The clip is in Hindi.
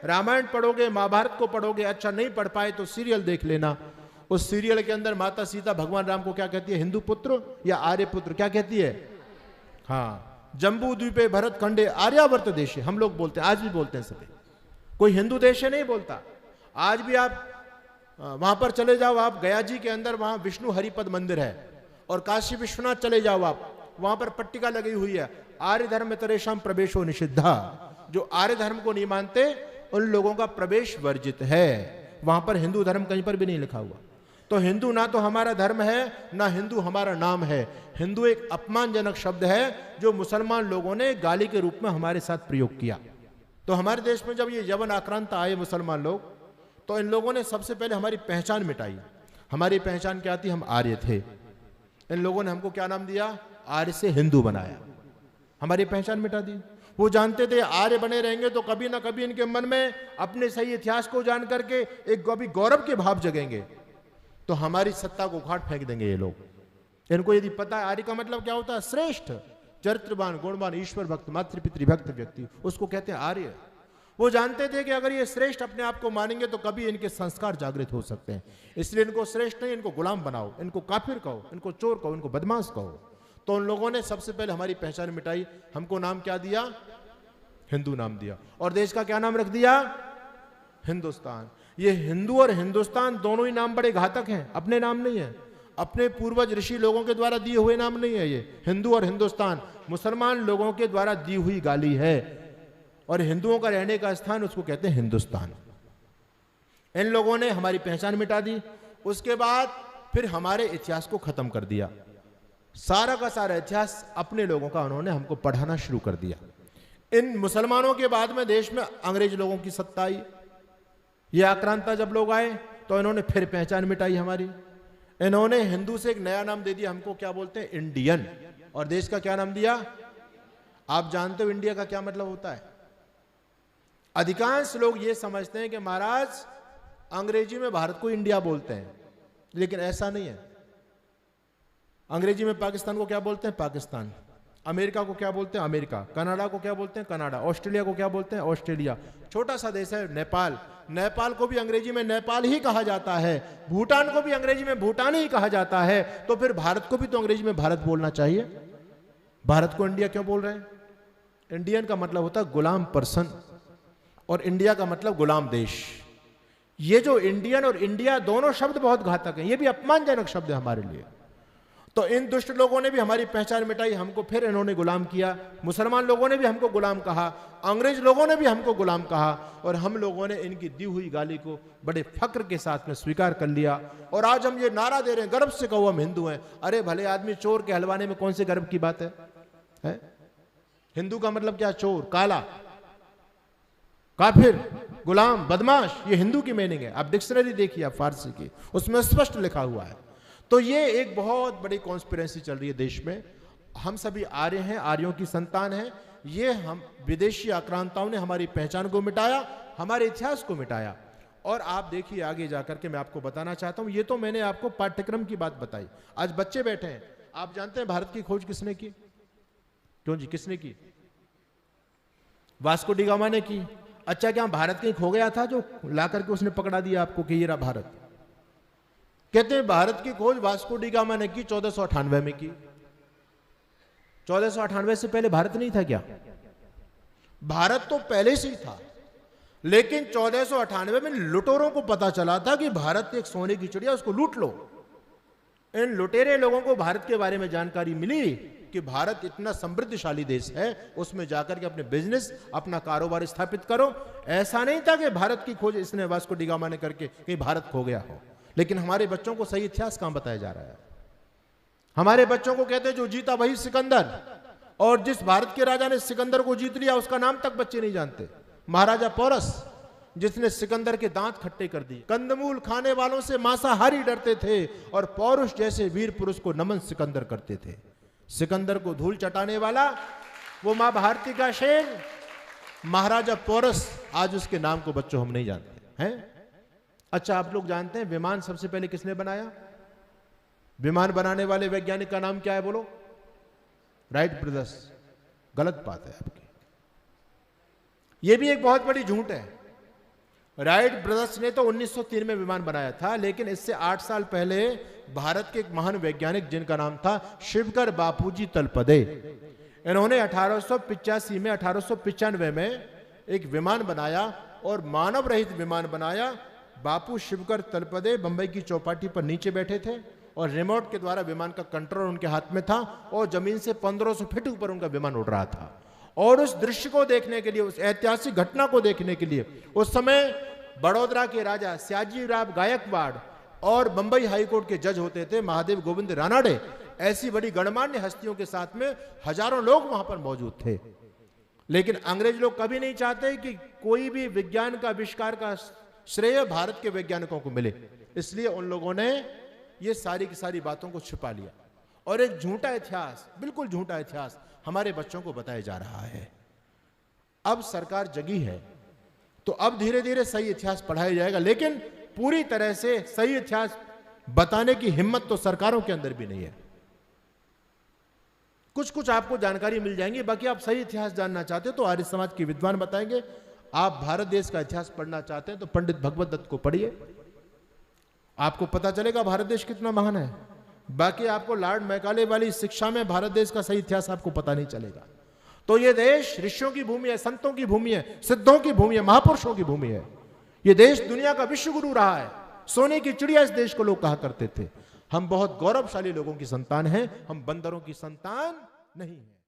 रामायण पढ़ोगे, महाभारत को पढ़ोगे, अच्छा नहीं पढ़ पाए तो सीरियल देख लेना। उस सीरियल के अंदर माता सीता भगवान राम को क्या कहती है? हिंदू पुत्र या आर्य पुत्र, क्या कहती है? हाँ, जम्बू द्वीपे भरत खंडे आर्यावर्त देशे, हम लोग बोलते हैं, आज भी बोलते हैं सभी। कोई हिंदू देश है नहीं बोलता। आज भी आप वहां पर चले जाओ, आप गया जी के अंदर, वहां विष्णु हरिपद मंदिर है, और काशी विश्वनाथ चले जाओ आप, वहां पर पट्टिका लगी हुई है, आर्य धर्म तरेशम प्रवेशो निषिद्धा। जो आर्य धर्म को नहीं मानते उन लोगों का प्रवेश वर्जित है। वहां पर हिंदू धर्म कहीं पर भी नहीं लिखा हुआ। तो हिंदू ना तो हमारा धर्म है, ना हिंदू हमारा नाम है। हिंदू एक अपमानजनक शब्द है जो मुसलमान लोगों ने गाली के रूप में हमारे साथ प्रयोग किया। तो हमारे देश में जब ये यवन आक्रांत आए मुसलमान लोग, तो इन लोगों ने सबसे पहले हमारी पहचान मिटाई। हमारी पहचान क्या थी? हम आर्य थे। इन लोगों ने हमको क्या नाम दिया? आर्य से हिंदू बनाया, हमारी पहचान मिटा दी। वो जानते थे आर्य बने रहेंगे तो कभी ना कभी इनके मन में अपने सही इतिहास को जान करके एक कभी गौरव के भाव जगेंगे, तो हमारी सत्ता को उखाड़ फेंक देंगे ये लोग। इनको यदि पता है आर्य का मतलब क्या होता है? श्रेष्ठ, चरित्रवान, गुणवान, ईश्वर भक्त, मातृपितृभक्त व्यक्ति, उसको कहते हैं आर्य। वो जानते थे कि अगर ये श्रेष्ठ अपने आप को मानेंगे तो कभी इनके संस्कार जागृत हो सकते हैं, इसलिए इनको श्रेष्ठ नहीं, इनको गुलाम बनाओ, इनको काफिर कहो, इनको चोर कहो, इनको बदमाश कहो। तो उन लोगों ने सबसे पहले हमारी पहचान मिटाई। हमको नाम क्या दिया? हिंदू नाम दिया। और देश का क्या नाम रख दिया? हिंदुस्तान। ये हिंदू और हिंदुस्तान दोनों ही नाम बड़े घातक हैं, अपने नाम नहीं है, अपने पूर्वज ऋषि लोगों के द्वारा दिए हुए नाम नहीं है। ये हिंदू और हिंदुस्तान मुसलमान लोगों के द्वारा दी हुई गाली है, और हिंदुओं का रहने का स्थान उसको कहते हैं हिंदुस्तान। इन लोगों ने हमारी पहचान मिटा दी। उसके बाद फिर हमारे इतिहास को खत्म कर दिया। सारा का सारा इतिहास अपने लोगों का उन्होंने हमको पढ़ाना शुरू कर दिया। इन मुसलमानों के बाद में देश में अंग्रेज लोगों की सत्ता आई। ये आक्रांता जब लोग आए तो इन्होंने फिर पहचान मिटाई हमारी। इन्होंने हिंदू से एक नया नाम दे दिया, हमको क्या बोलते हैं? इंडियन। और देश का क्या नाम दिया? आप जानते हो इंडिया का क्या मतलब होता है? अधिकांश लोग ये समझते हैं कि महाराज अंग्रेजी में भारत को इंडिया बोलते हैं, लेकिन ऐसा नहीं है। अंग्रेजी में पाकिस्तान को क्या बोलते हैं? पाकिस्तान। अमेरिका को क्या बोलते हैं? अमेरिका। कनाडा को क्या बोलते हैं? कनाडा। ऑस्ट्रेलिया को क्या बोलते हैं? ऑस्ट्रेलिया। छोटा सा देश है नेपाल, नेपाल को भी अंग्रेजी में नेपाल ही कहा जाता है। भूटान को भी अंग्रेजी में भूटान ही कहा जाता है। तो फिर भारत को भी तो अंग्रेजी में भारत बोलना चाहिए। भारत को इंडिया क्यों बोल रहे हैं? इंडियन का मतलब होता है गुलाम पर्सन, और इंडिया का मतलब गुलाम देश। ये जो इंडियन और इंडिया दोनों शब्द बहुत घातक हैं, ये भी अपमानजनक शब्द है हमारे लिए। तो इन दुष्ट लोगों ने भी हमारी पहचान मिटाई, हमको फिर इन्होंने गुलाम किया। मुसलमान लोगों ने भी हमको गुलाम कहा, अंग्रेज लोगों ने भी हमको गुलाम कहा, और हम लोगों ने इनकी दी हुई गाली को बड़े फक्र के साथ में स्वीकार कर लिया। और आज हम ये नारा दे रहे हैं, गर्व से कहो हम हिंदू हैं। अरे भले आदमी, चोर के हलवाने में कौन से गर्व की बात है? हिंदू का मतलब क्या? चोर, काला, काफिर, गुलाम, बदमाश, ये हिंदू की मीनिंग है। आप डिक्शनरी देखिए, आप फारसी की, उसमें स्पष्ट लिखा हुआ है। तो ये एक बहुत बड़ी कॉन्स्पिरेसी चल रही है देश में। हम सभी आर्य हैं, आर्यों की संतान हैं। ये हम विदेशी आक्रांताओं ने हमारी पहचान को मिटाया, हमारे इतिहास को मिटाया। और आप देखिए आगे जाकर के मैं आपको बताना चाहता हूं, ये तो मैंने आपको पाठ्यक्रम की बात बताई। आज बच्चे बैठे हैं, आप जानते हैं भारत की खोज किसने की? क्यों जी, किसने की? वास्को डी गामा ने की। अच्छा, क्या भारत कहीं खो गया था जो ला करके उसने पकड़ा दिया आपको कि ये रहा भारत? कहते हैं भारत की खोज वास्को डी गामा ने की 1498 में की। 1498 से पहले भारत नहीं था क्या? भारत तो पहले से ही था, लेकिन 1498 में लुटेरों को पता चला था कि भारत एक सोने की चिड़िया, उसको लूट लो। इन लुटेरे लोगों को भारत के बारे में जानकारी मिली कि भारत इतना समृद्धशाली देश है, उसमें जाकर के अपने बिजनेस, अपना कारोबार स्थापित करो। ऐसा नहीं था कि भारत की खोज इसने वास्को डी गामा ने करके कहीं भारत खो गया हो। लेकिन हमारे बच्चों को सही इतिहास कहां बताया जा रहा है? हमारे बच्चों को कहते हैं जो जीता वही सिकंदर, और जिस भारत के राजा ने सिकंदर को जीत लिया उसका नाम तक बच्चे नहीं जानते। महाराजा पोरस, जिसने सिकंदर के दांत खट्टे कर दिए। कंदमूल खाने वालों से मांसाहारी डरते थे, और पौरुष जैसे वीर पुरुष को नमन सिकंदर करते थे। सिकंदर को धूल चटाने वाला वो मां भारती का शेर महाराजा पोरस, आज उसके नाम को बच्चों हम नहीं जानते हैं। अच्छा, आप लोग जानते हैं विमान सबसे पहले किसने बनाया? विमान बनाने वाले वैज्ञानिक का नाम क्या है? बोलो। Wright brothers. गलत बात है आपकी। यह भी एक बहुत बड़ी झूठ है। राइट ब्रदर्स ने तो 1903 में विमान बनाया था, लेकिन इससे 8 साल पहले भारत के एक महान वैज्ञानिक जिनका नाम था शिवकर बापूजी तलपदे, इन्होंने 1885 में 1895 में एक विमान बनाया और मानव रहित विमान बनाया। बापू शिवकर तलपदे बंबई की चौपाटी पर नीचे बैठे थे और रिमोट के द्वारा विमान का कंट्रोल उनके हाथ में था और जमीन से 1500 फीट ऊपर उनका विमान उड़ रहा था। और उस दृश्य को देखने के लिए, उस ऐतिहासिक घटना को देखने के लिए उस समय बड़ौदा के राजा सयाजीराव गायकवाड़ और बंबई हाईकोर्ट के जज होते थे महादेव गोविंद रानाडे, ऐसी बड़ी गणमान्य हस्तियों के साथ में हजारों लोग वहां पर मौजूद थे। लेकिन अंग्रेज लोग कभी नहीं चाहते कि कोई भी विज्ञान का आविष्कार का श्रेय भारत के वैज्ञानिकों को मिले, इसलिए उन लोगों ने ये सारी की सारी बातों को छिपा लिया और एक झूठा इतिहास, बिल्कुल झूठा इतिहास हमारे बच्चों को बताया जा रहा है। अब सरकार जगी है तो अब धीरे धीरे सही इतिहास पढ़ाया जाएगा, लेकिन पूरी तरह से सही इतिहास बताने की हिम्मत तो सरकारों के अंदर भी नहीं है। कुछ कुछ आपको जानकारी मिल जाएंगी, बाकी आप सही इतिहास जानना चाहते हो तो आर्य समाज के विद्वान बताएंगे। आप भारत देश का इतिहास पढ़ना चाहते हैं तो पंडित भगवत दत्त को पढ़िए, आपको पता चलेगा भारत देश कितना महान है। बाकी आपको लॉर्ड मैकाले वाली शिक्षा में भारत देश का सही इतिहास आपको पता नहीं चलेगा। तो ये देश ऋषियों की भूमि है, संतों की भूमि है, सिद्धों की भूमि है, महापुरुषों की भूमि है। ये देश दुनिया का विश्व गुरु रहा है, सोने की चिड़िया इस देश को लोग कहा करते थे। हम बहुत गौरवशाली लोगों की संतान हैं, हम बंदरों की संतान नहीं है।